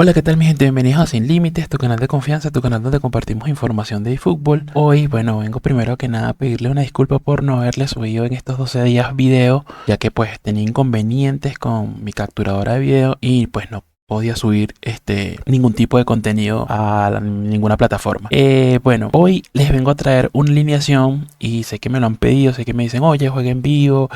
Hola, ¿qué tal mi gente? Bienvenidos a Sin Límites, tu canal de confianza, tu canal donde compartimos información de eFootball. Hoy, bueno, vengo primero que nada a pedirle una disculpa por no haberle subido en estos 12 días video, ya que pues tenía inconvenientes con mi capturadora de video y pues no podía subir ningún tipo de contenido a ninguna plataforma. Bueno, hoy les vengo a traer una alineación y sé que me lo han pedido, sé que me dicen, oye, juega en vivo,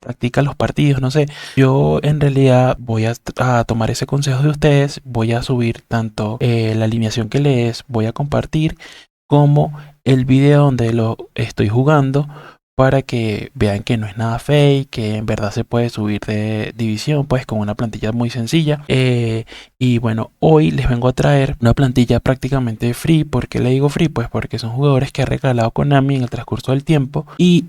practica los partidos, no sé. Yo en realidad voy a tomar ese consejo de ustedes, voy a subir tanto la alineación que les voy a compartir como el video donde lo estoy jugando para que vean que no es nada fake, que en verdad se puede subir de división pues con una plantilla muy sencilla. Y bueno, hoy les vengo a traer una plantilla prácticamente free. ¿Por qué le digo free? Pues porque son jugadores que ha regalado Konami en el transcurso del tiempo y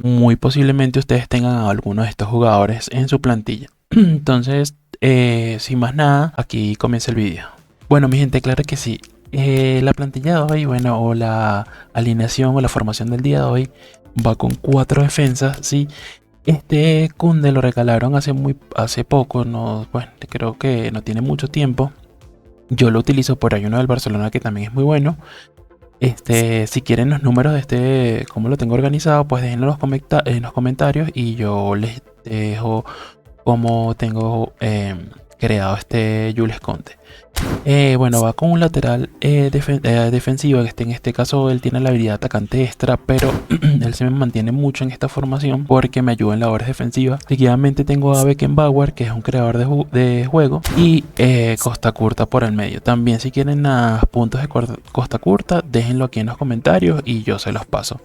muy posiblemente ustedes tengan a alguno de estos jugadores en su plantilla. Entonces, sin más nada, aquí comienza el vídeo. Bueno, mi gente, claro que sí. La plantilla de hoy, bueno, o la alineación o la formación del día de hoy va con 4 defensas, ¿sí? Este Kunde lo regalaron hace poco, no, bueno, creo que no tiene mucho tiempo. Yo lo utilizo por ahí uno del Barcelona que también es muy bueno. Si quieren los números de cómo lo tengo organizado, pues déjenlo en los comentarios y yo les dejo cómo tengo creado Jules Conte. Bueno, va con un lateral defensivo. En este caso él tiene la habilidad atacante extra, pero él se me mantiene mucho en esta formación porque me ayuda en labores defensivas. Seguidamente tengo a Beckenbauer, que es un creador de juego, y Costa Curta por el medio. También si quieren puntos de Costa Curta, déjenlo aquí en los comentarios y yo se los paso.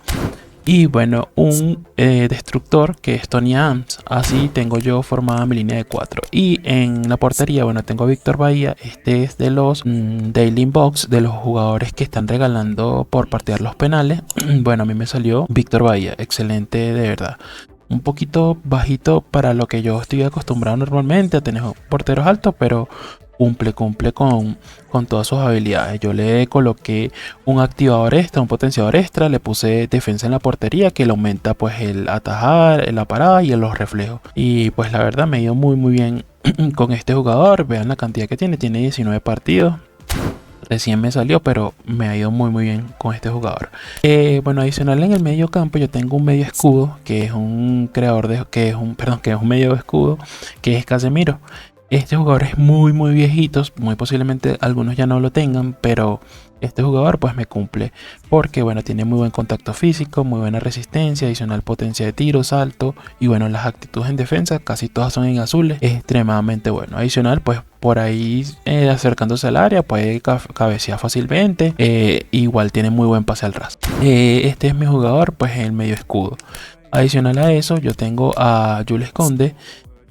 Y bueno, un destructor que es Tony Adams. Así tengo yo formada mi línea de 4. Y en la portería, bueno, tengo a Víctor Bahía. Este es de los Daily Box, de los jugadores que están regalando por partear los penales. Bueno, a mí me salió Víctor Bahía. Excelente, de verdad. Un poquito bajito para lo que yo estoy acostumbrado normalmente a tener porteros altos, pero cumple con todas sus habilidades. Yo le coloqué un activador extra, un potenciador extra, le puse defensa en la portería que le aumenta pues el atajar, la parada y los reflejos. Y pues la verdad me ha ido muy bien con este jugador. Vean la cantidad que tiene 19 partidos. Recién me salió, pero me ha ido muy bien con este jugador. Bueno, adicional en el medio campo yo tengo un medio escudo que es un creador de que es un medio escudo que es Casemiro. Este jugador es muy viejito, muy posiblemente algunos ya no lo tengan, pero este jugador pues me cumple porque bueno, tiene muy buen contacto físico, muy buena resistencia, adicional potencia de tiro, salto y bueno, las actitudes en defensa casi todas son en azules, es extremadamente bueno. Adicional pues por ahí acercándose al área puede cabecear fácilmente, igual tiene muy buen pase al ras. Este es mi jugador pues en el medio escudo. Adicional a eso yo tengo a Jules Conde,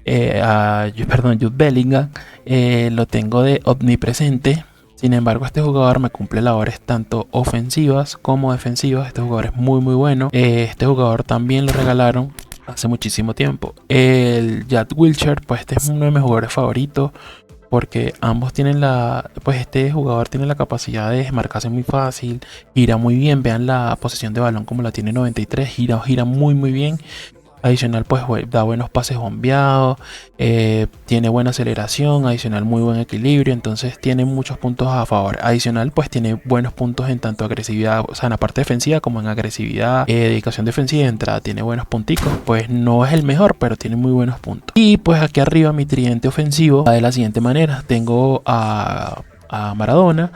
Jude Bellingham, lo tengo de omnipresente. Sin embargo, este jugador me cumple labores tanto ofensivas como defensivas. Este jugador es muy bueno. Este jugador también lo regalaron hace muchísimo tiempo. El Jack Wilshere, pues este es uno de mis jugadores favoritos porque ambos tienen pues este jugador tiene la capacidad de desmarcarse muy fácil, gira muy bien. Vean la posesión de balón como la tiene 93, gira muy bien. Adicional pues da buenos pases bombeados, tiene buena aceleración, adicional muy buen equilibrio, entonces tiene muchos puntos a favor. Adicional pues tiene buenos puntos en tanto agresividad, o sea en la parte defensiva como en agresividad, dedicación defensiva y entrada, tiene buenos punticos. Pues no es el mejor, pero tiene muy buenos puntos. Y pues aquí arriba mi tridente ofensivo va de la siguiente manera. Tengo a Maradona,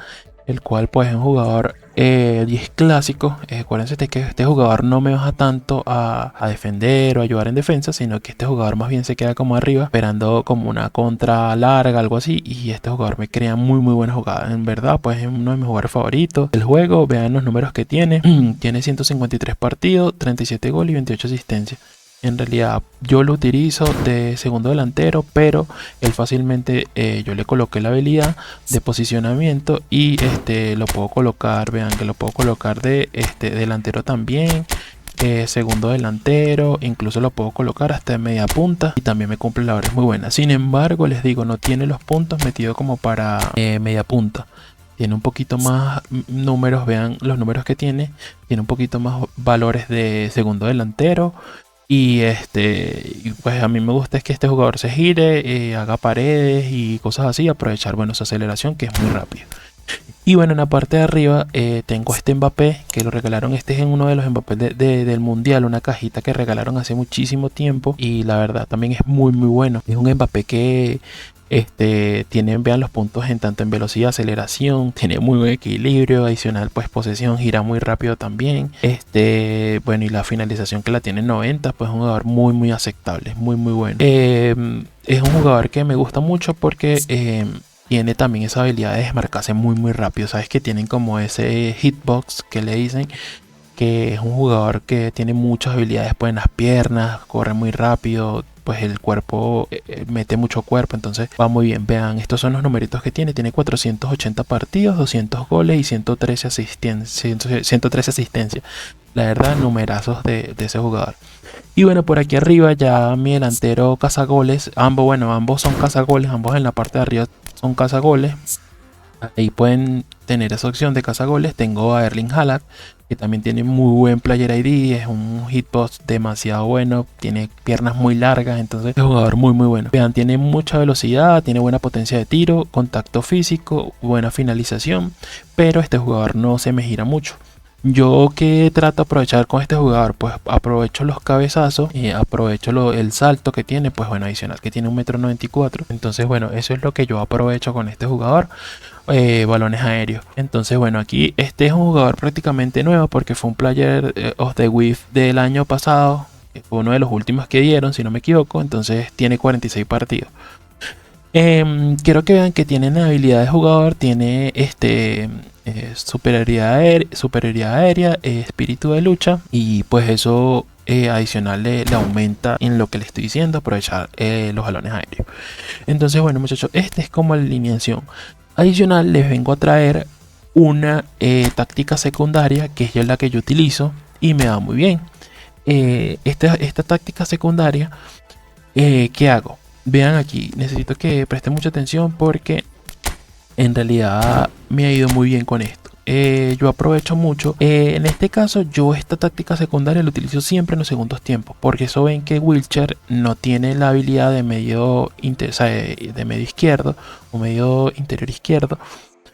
el cual pues es un jugador 10 clásico. Acuérdense de que este jugador no me baja tanto a defender o ayudar en defensa, sino que este jugador más bien se queda como arriba esperando como una contra larga, algo así, y este jugador me crea muy buena jugada. En verdad pues es uno de mis jugadores favoritos del juego. Vean los números que tiene. Tiene 153 partidos, 37 goles y 28 asistencias. En realidad yo lo utilizo de segundo delantero, pero él fácilmente yo le coloqué la habilidad de posicionamiento y lo puedo colocar, vean que lo puedo colocar de delantero también, segundo delantero, incluso lo puedo colocar hasta en media punta y también me cumple labores muy buenas. Sin embargo, les digo, no tiene los puntos metidos como para media punta. Tiene un poquito más números, vean los números que tiene un poquito más valores de segundo delantero. Y pues a mí me gusta es que este jugador se gire, haga paredes y cosas así, aprovechar, bueno, su aceleración que es muy rápido. Y bueno, en la parte de arriba tengo este Mbappé, que lo regalaron, este es en uno de los Mbappé del Mundial, una cajita que regalaron hace muchísimo tiempo y la verdad también es muy muy bueno. Es un Mbappé que tiene, vean los puntos en tanto en velocidad, aceleración, tiene muy buen equilibrio, adicional pues posesión, gira muy rápido también. Bueno, y la finalización que la tiene en 90, pues es un jugador muy muy aceptable, muy muy bueno. Es un jugador que me gusta mucho porque tiene también esa habilidad de desmarcarse muy muy rápido. Sabes que tienen como ese hitbox que le dicen, que es un jugador que tiene muchas habilidades pues en las piernas, corre muy rápido, pues el cuerpo mete mucho cuerpo, entonces va muy bien. Vean, estos son los numeritos que tiene 480 partidos, 200 goles y 113 asistencias. La verdad, numerazos de ese jugador. Y bueno, por aquí arriba ya mi delantero cazagoles, ambos son cazagoles, ambos en la parte de arriba son cazagoles. Ahí pueden tener esa opción de cazagoles. Tengo a Erling Haaland, que también tiene muy buen player ID, es un hitbox demasiado bueno, tiene piernas muy largas, entonces es un jugador muy muy bueno. Vean, tiene mucha velocidad, tiene buena potencia de tiro, contacto físico, buena finalización, pero este jugador no se me gira mucho. Yo que trato de aprovechar con este jugador, pues aprovecho los cabezazos, aprovecho el salto que tiene, pues bueno, adicional que tiene 1,94 m. Entonces bueno, eso es lo que yo aprovecho con este jugador, balones aéreos. Entonces bueno, aquí este es un jugador prácticamente nuevo porque fue un player of the week del año pasado, fue uno de los últimos que dieron, si no me equivoco. Entonces tiene 46 partidos. Quiero que vean que tiene habilidad de jugador, tiene superioridad aérea, espíritu de lucha, y pues eso adicional le aumenta en lo que le estoy diciendo, aprovechar los balones aéreos. Entonces bueno muchachos, esta es como la alineación. Adicional les vengo a traer una táctica secundaria que es la que yo utilizo y me va muy bien. Esta táctica secundaria, ¿qué hago? Vean aquí, necesito que presten mucha atención porque en realidad me ha ido muy bien con esto. Yo aprovecho mucho. En este caso, yo esta táctica secundaria la utilizo siempre en los segundos tiempos, porque eso ven que Wilshere no tiene la habilidad de medio, de medio izquierdo o medio interior izquierdo.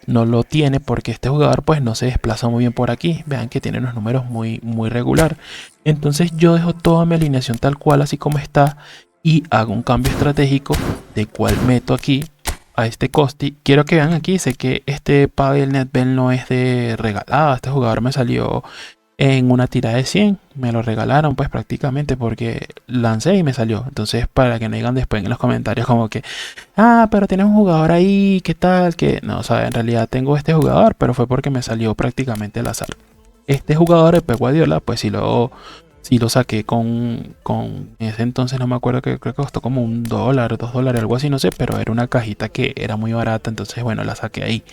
No lo tiene porque este jugador pues no se desplaza muy bien por aquí. Vean que tiene unos números muy muy regular. Entonces yo dejo toda mi alineación tal cual así como está y hago un cambio estratégico de cual meto aquí a este Costi. Quiero que vean aquí, sé que este Pavel Nedved no es de regalada. Este jugador me salió en una tira de 100, me lo regalaron pues prácticamente porque lancé y me salió. Entonces para que no digan después en los comentarios como que pero tienes un jugador ahí, ¿qué tal? Que no, o sea, en realidad tengo este jugador, pero fue porque me salió prácticamente al azar. Este jugador de Pep Guardiola pues sí lo saqué con ese entonces, no me acuerdo, que creo que costó como $1, $2, algo así, no sé, pero era una cajita que era muy barata, entonces bueno, la saqué ahí.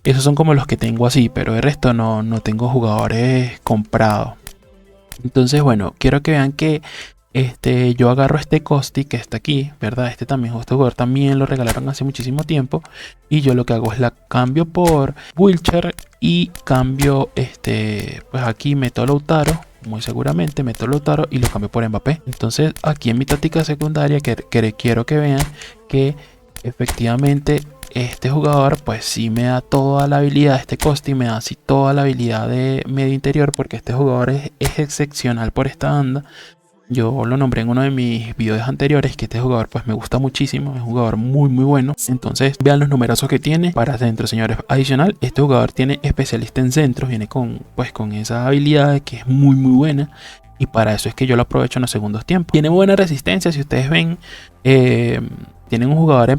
Esos son como los que tengo así, pero el resto no tengo jugadores comprados. Entonces bueno, quiero que vean que yo agarro este Costi que está aquí, ¿verdad? Este jugador también lo regalaron hace muchísimo tiempo. Y yo lo que hago es la cambio por Wilshere y cambio, pues aquí meto a Lautaro. Muy seguramente meto a Lautaro y lo cambio por Mbappé. Entonces aquí en mi táctica secundaria quiero que vean que efectivamente este jugador pues sí me da toda la habilidad, este Costi me da así toda la habilidad de medio interior, porque este jugador es excepcional por esta banda. Yo lo nombré en uno de mis videos anteriores, que este jugador pues me gusta muchísimo, es un jugador muy muy bueno. Entonces vean los numerazos que tiene para centro, señores. Adicional, este jugador tiene especialista en centros, viene con esa habilidad que es muy muy buena. Y para eso es que yo lo aprovecho en los segundos tiempos. Tiene buena resistencia, si ustedes ven, tienen un jugador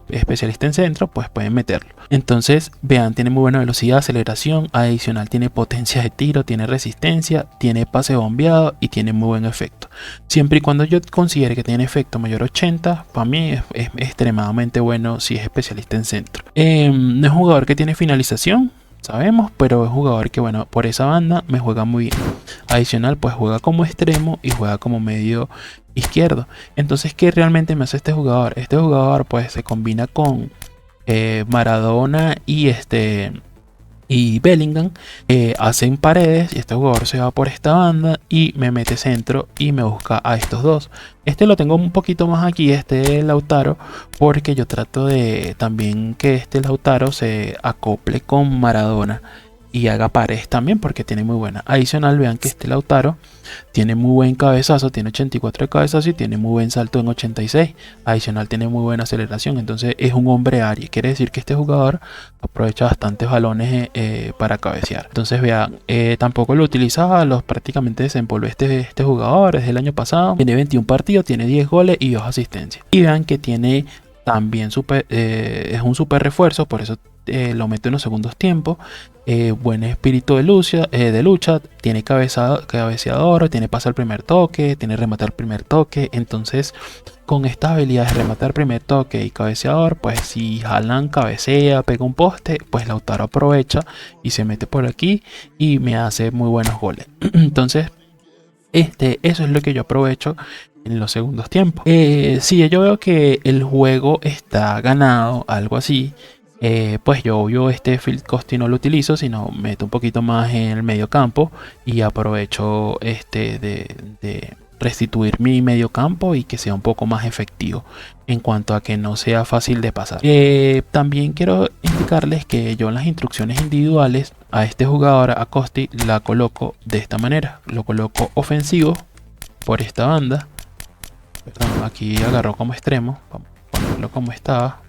especialista en centro, pues pueden meterlo. Entonces, vean, tiene muy buena velocidad, aceleración, adicional tiene potencia de tiro, tiene resistencia, tiene pase bombeado y tiene muy buen efecto. Siempre y cuando yo considere que tiene efecto mayor a 80, para mí es extremadamente bueno si es especialista en centro. No es un jugador que tiene finalización, sabemos, pero es un jugador que bueno, por esa banda me juega muy bien. Adicional, pues juega como extremo y juega como medio izquierdo. Entonces, ¿qué realmente me hace este jugador? Este jugador pues se combina con Maradona y y Bellingham hacen paredes y este jugador se va por esta banda y me mete centro y me busca a estos dos. Este lo tengo un poquito más aquí, este Lautaro, porque yo trato de también que este Lautaro se acople con Maradona y haga paredes también porque tiene muy buena. Adicional, vean que este Lautaro tiene muy buen cabezazo, tiene 84 de cabezazo y tiene muy buen salto en 86. Adicional, tiene muy buena aceleración, entonces es un hombre área. Quiere decir que este jugador aprovecha bastantes balones para cabecear. Entonces vean, tampoco lo utilizaba, los prácticamente desenvolvió este jugador desde el año pasado. Tiene 21 partidos, tiene 10 goles y 2 asistencias. Y vean que tiene también es un super refuerzo, por eso lo meto en los segundos tiempos. Buen espíritu de lucha, tiene cabeceador, tiene pase al primer toque, tiene remate al primer toque. Entonces, con estas habilidades de rematar primer toque y cabeceador, pues si Haaland cabecea, pega un poste, pues Lautaro aprovecha y se mete por aquí y me hace muy buenos goles. Entonces, eso es lo que yo aprovecho en los segundos tiempos. Si yo veo que el juego está ganado, algo así, pues yo obvio este field costing no lo utilizo, sino meto un poquito más en el medio campo y aprovecho de restituir mi medio campo y que sea un poco más efectivo en cuanto a que no sea fácil de pasar. También quiero indicarles que yo en las instrucciones individuales a este jugador, a Costi, la coloco de esta manera. Lo coloco ofensivo por esta banda. Perdón, aquí agarró como extremo. Vamos a ponerlo como estaba.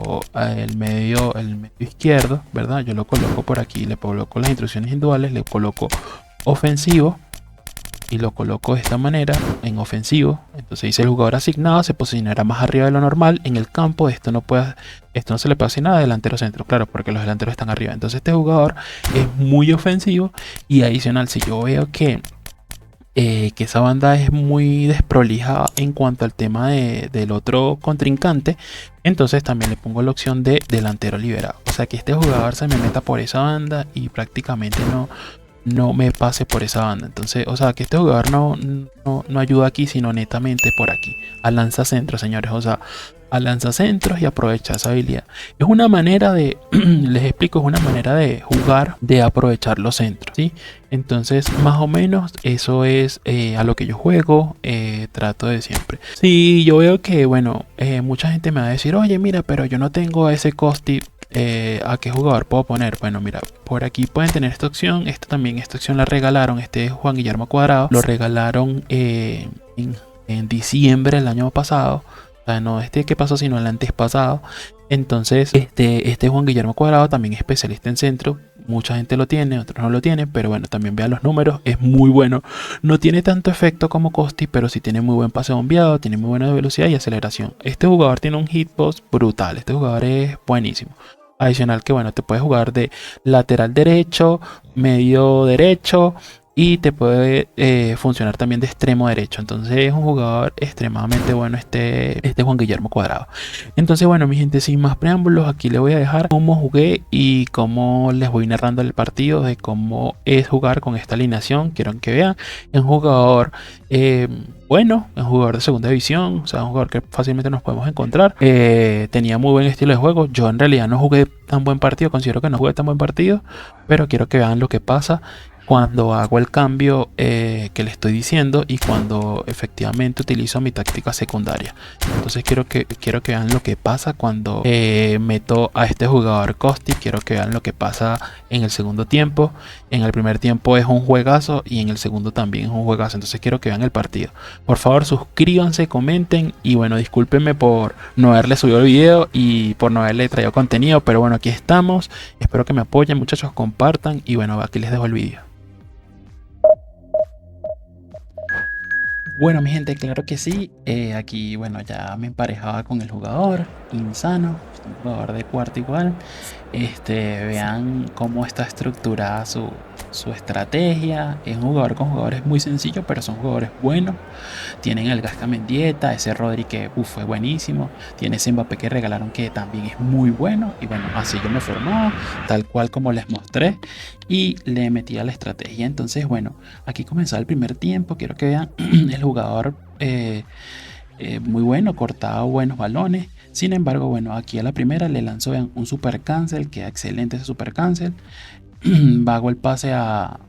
O el medio izquierdo, ¿verdad? Yo lo coloco por aquí, le coloco las instrucciones individuales, le coloco ofensivo y lo coloco de esta manera en ofensivo. Entonces dice el jugador asignado se posicionará más arriba de lo normal en el campo. Esto no se le puede asignar a delantero centro, claro, porque los delanteros están arriba. Entonces este jugador es muy ofensivo y adicional, si yo veo que esa banda es muy desprolija en cuanto al tema del otro contrincante, entonces también le pongo la opción de delantero liberado. O sea que este jugador se me meta por esa banda y prácticamente no me pase por esa banda. Entonces, o sea que este jugador no ayuda aquí, sino netamente por aquí. A lanzacentros, señores. O sea, a lanzacentros y aprovecha esa habilidad. Es una manera de, les explico, es una manera de jugar, de aprovechar los centros, ¿sí? Entonces, más o menos, eso es a lo que yo juego, trato de siempre. Sí, yo veo que, bueno, mucha gente me va a decir, oye, mira, pero yo no tengo ese costi. ¿A qué jugador puedo poner? Bueno, mira, por aquí pueden tener esta opción. Esta opción la regalaron. Este es Juan Guillermo Cuadrado. Lo regalaron en diciembre del año pasado. O sea, no este que pasó, sino el antes pasado. Entonces, este Juan Guillermo Cuadrado también es especialista en centro. Mucha gente lo tiene, otros no lo tienen, pero bueno, también vean los números, es muy bueno. No tiene tanto efecto como Costi, pero sí tiene muy buen pase bombeado, tiene muy buena velocidad y aceleración. Este jugador tiene un hitbox brutal, este jugador es buenísimo. Adicional que bueno, te puedes jugar de lateral derecho, medio derecho y te puede funcionar también de extremo derecho. Entonces es un jugador extremadamente bueno este Juan Guillermo Cuadrado. Entonces bueno, mi gente, sin más preámbulos, aquí les voy a dejar cómo jugué y cómo les voy narrando el partido, de cómo es jugar con esta alineación. Quiero que vean, es un jugador bueno, es un jugador de segunda división, o sea, un jugador que fácilmente nos podemos encontrar. Tenía muy buen estilo de juego. Yo en realidad no jugué tan buen partido, considero que no jugué tan buen partido, pero quiero que vean lo que pasa cuando hago el cambio que le estoy diciendo y cuando efectivamente utilizo mi táctica secundaria. Entonces quiero que vean lo que pasa cuando meto a este jugador Costi. Quiero que vean lo que pasa en el segundo tiempo. En el primer tiempo es un juegazo y en el segundo también es un juegazo. Entonces quiero que vean el partido. Por favor, suscríbanse, comenten y bueno, discúlpenme por no haberle subido el video y por no haberle traído contenido, pero bueno, aquí estamos. Espero que me apoyen, muchachos, compartan y bueno, aquí les dejo el video. Bueno, mi gente, claro que sí. Aquí, bueno, ya me emparejaba con el jugador, Insano, un jugador de cuarto igual. Vean cómo está estructurada su estrategia. Es un jugador con jugadores muy sencillos, pero son jugadores buenos. Tienen el Gasca Mendieta, ese Rodri que fue buenísimo. Tiene ese Mbappé que regalaron que también es muy bueno. Y bueno, así yo me formaba, tal cual como les mostré. Y le metí a la estrategia. Entonces, bueno, aquí comenzaba el primer tiempo. Quiero que vean el jugador muy bueno, cortaba buenos balones. Sin embargo, bueno, aquí a la primera le lanzó vean, un super cancel, queda excelente ese super cancel. Vago el pase a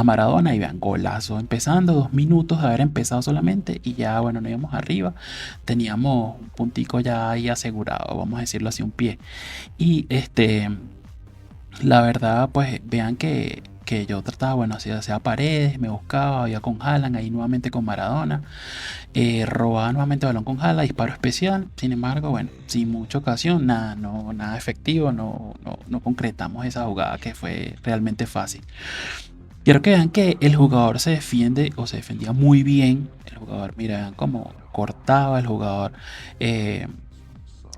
Maradona y vean, golazo. Empezando 2 minutos de haber empezado solamente y ya, bueno, nos íbamos arriba. Teníamos un puntico ya ahí asegurado, vamos a decirlo así, un pie. Y la verdad, pues vean que yo trataba, bueno, hacía paredes, me buscaba, iba con Haaland, ahí nuevamente con Maradona, robaba nuevamente balón con Haaland, disparo especial. Sin embargo, bueno, sin mucha ocasión, nada, no, nada efectivo, no concretamos esa jugada que fue realmente fácil. Quiero que vean que el jugador se defiende o se defendía muy bien. El jugador, mira, vean cómo cortaba el jugador. eh,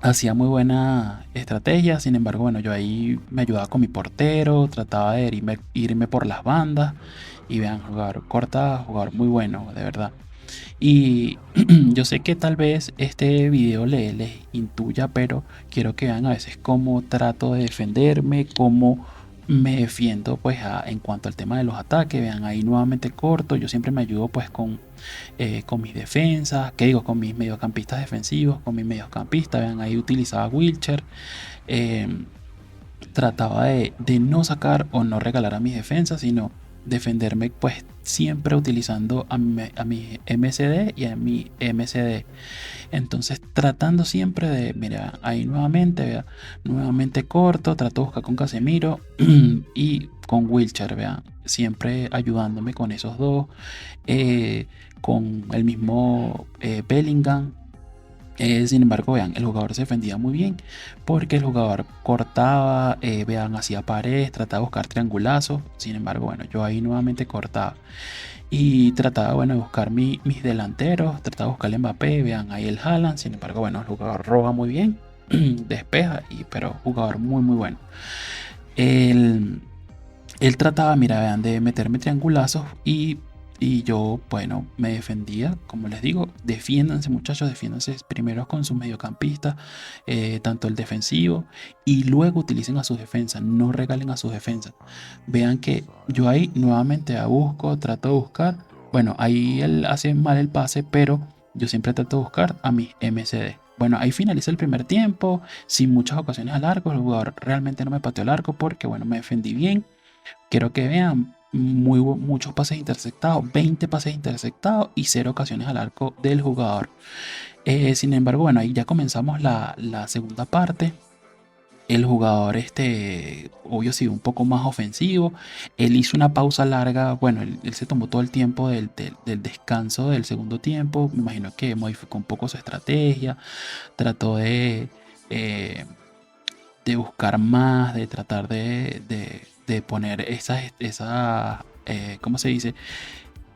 Hacía muy buena estrategia, sin embargo, bueno, yo ahí me ayudaba con mi portero, trataba de irme por las bandas y vean, jugador corta, jugador muy bueno, de verdad. Y yo sé que tal vez este video les intuya, pero quiero que vean a veces cómo trato de defenderme, cómo me defiendo pues en cuanto al tema de los ataques. Vean, ahí nuevamente corto, yo siempre me ayudo pues con mis defensas, que digo, con mis mediocampistas defensivos, con mis mediocampistas. Vean, ahí utilizaba Wilcher. eh, Trataba de no sacar o no regalar a mis defensas, sino defenderme pues siempre utilizando a mi MCD y a mi MCD. Entonces tratando siempre de, mira, ahí nuevamente, vea, nuevamente corto, trato de buscar con Casemiro y con Wilcher, vea, siempre ayudándome con esos dos, con el mismo Bellingham. Sin embargo, vean, el jugador se defendía muy bien porque el jugador cortaba, vean, hacía paredes, trataba de buscar triangulazos. Sin embargo, bueno, yo ahí nuevamente cortaba y trataba, bueno, de buscar mis delanteros, trataba de buscar el Mbappé, vean ahí el Haaland. Sin embargo, bueno, el jugador roba muy bien, despeja, pero jugador muy, muy bueno. Él, él trataba, mira, vean, de meterme triangulazos y yo, bueno, me defendía, como les digo, defiéndanse muchachos, defiéndanse primero con sus mediocampistas, tanto el defensivo, y luego utilicen a sus defensas, no regalen a sus defensas. Vean que yo ahí nuevamente busco, trato de buscar, bueno, ahí él hace mal el pase, pero yo siempre trato de buscar a mis MCD. Bueno, ahí finaliza el primer tiempo, sin muchas ocasiones al arco, el jugador realmente no me pateó el arco porque, bueno, me defendí bien. Quiero que vean muchos pases interceptados, 20 pases interceptados y 0 ocasiones al arco del jugador. Sin embargo, bueno, ahí ya comenzamos la segunda parte. El jugador, obvio, sí, un poco más ofensivo. Él hizo una pausa larga. Bueno, él se tomó todo el tiempo del descanso del segundo tiempo. Me imagino que modificó un poco su estrategia. Trató eh, de buscar más, de tratar de poner ¿cómo se dice?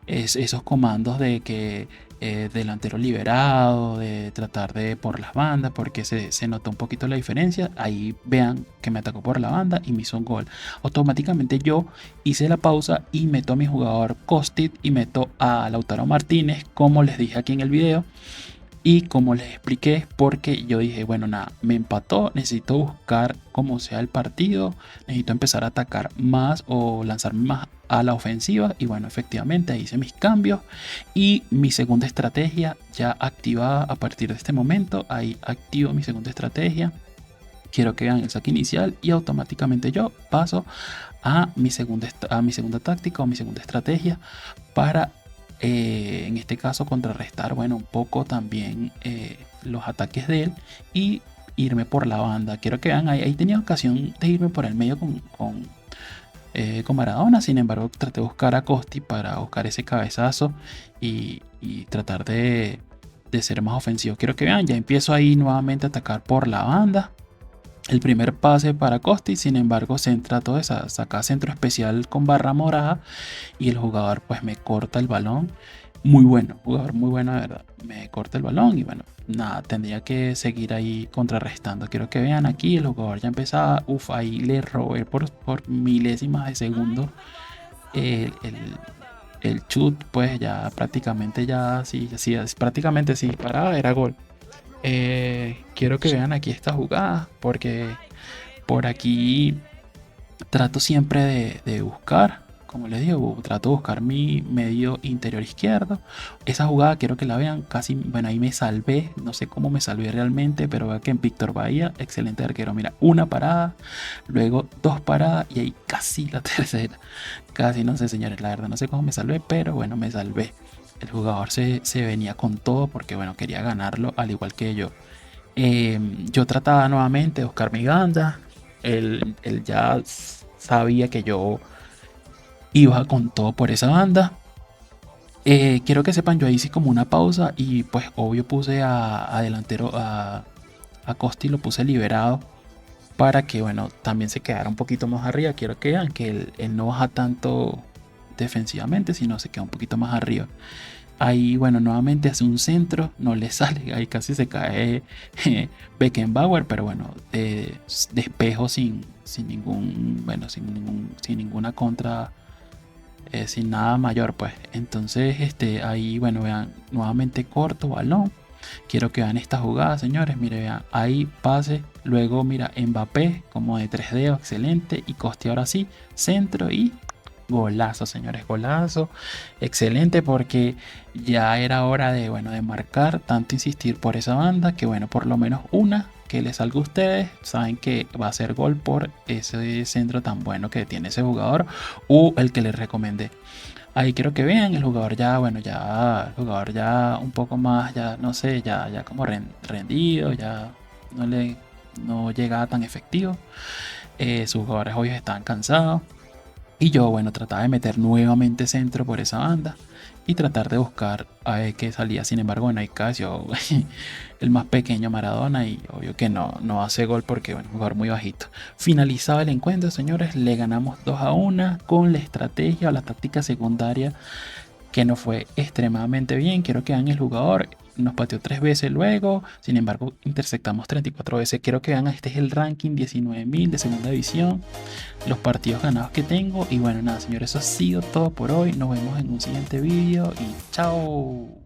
Esos comandos de que delantero liberado, de tratar de por las bandas, porque se notó un poquito la diferencia. Ahí vean que me atacó por la banda y me hizo un gol. Automáticamente yo hice la pausa y meto a mi jugador Kostic y meto a Lautaro Martínez, como les dije aquí en el video. Y como les expliqué, porque yo dije, bueno, nada, me empató, necesito buscar cómo sea el partido, necesito empezar a atacar más o lanzarme más a la ofensiva. Y bueno, efectivamente hice mis cambios y mi segunda estrategia ya activada a partir de este momento. Ahí activo mi segunda estrategia. Quiero que vean el saque inicial y automáticamente yo paso a mi segunda táctica o mi segunda estrategia para en este caso contrarrestar, bueno, un poco también los ataques de él y irme por la banda. Quiero que vean, ahí tenía ocasión de irme por el medio con Maradona. Sin embargo, traté de buscar a Costi para buscar ese cabezazo y tratar de ser más ofensivo. Quiero que vean, ya empiezo ahí nuevamente a atacar por la banda. El primer pase para Costi, sin embargo, se trató de sacar centro especial con barra morada y el jugador pues me corta el balón. Muy bueno, jugador muy bueno, de verdad. Me corta el balón y bueno, nada, tendría que seguir ahí contrarrestando. Quiero que vean aquí, el jugador ya empezaba, ahí le robé por milésimas de segundo el, el, el chut, pues ya prácticamente ya, sí, prácticamente sí, paraba, era gol. Quiero que vean aquí esta jugada porque por aquí trato siempre de buscar como les digo, trato de buscar mi medio interior izquierdo. Esa jugada quiero que la vean, casi, bueno, ahí me salvé, no sé cómo me salvé realmente, pero vea que en Víctor Bahía, excelente arquero, mira, una parada, luego dos paradas y ahí casi la tercera. Casi no sé, señores, la verdad no sé cómo me salvé, pero bueno, me salvé. El jugador se venía con todo porque, bueno, quería ganarlo al igual que yo. Yo trataba nuevamente de buscar mi banda. Él ya sabía que yo iba con todo por esa banda. Quiero que sepan, yo ahí hice como una pausa y pues obvio puse a delantero a Costi, lo puse liberado para que bueno, también se quedara un poquito más arriba. Quiero que vean que él no baja tanto defensivamente, sino se queda un poquito más arriba. Ahí, bueno, nuevamente hace un centro, no le sale, ahí casi se cae Beckenbauer, pero bueno, despejo sin ningún, bueno, sin ninguna contra, sin nada mayor, pues. Entonces, ahí, bueno, vean, nuevamente corto balón. Quiero que vean esta jugada, señores. Mire, vean, ahí pase. Luego, mira, Mbappé, como de 3 dedos, excelente. Y Coste ahora sí, centro y golazo, señores, golazo. Excelente porque ya era hora de, bueno, de marcar, tanto insistir por esa banda, que bueno, por lo menos una que les salga a ustedes, saben que va a ser gol por ese centro tan bueno que tiene ese jugador o el que les recomendé. Ahí quiero que vean el jugador ya, bueno, ya, el jugador ya un poco más, ya no sé, ya como rendido, ya no le no llegaba tan efectivo. Sus jugadores hoy estaban cansados. Y yo, bueno, trataba de meter nuevamente centro por esa banda y tratar de buscar a ver qué salía. Sin embargo, bueno, ahí cayó el más pequeño Maradona y obvio que no hace gol porque, bueno, un jugador muy bajito. Finalizaba el encuentro, señores, le ganamos 2-1 con la estrategia o la táctica secundaria que no fue extremadamente bien. Quiero que vean el jugador. Nos pateó 3 veces luego. Sin embargo, interceptamos 34 veces. Quiero que vean, este es el ranking 19.000 de segunda división. Los partidos ganados que tengo. Y bueno, nada, señores, eso ha sido todo por hoy. Nos vemos en un siguiente vídeo y chao.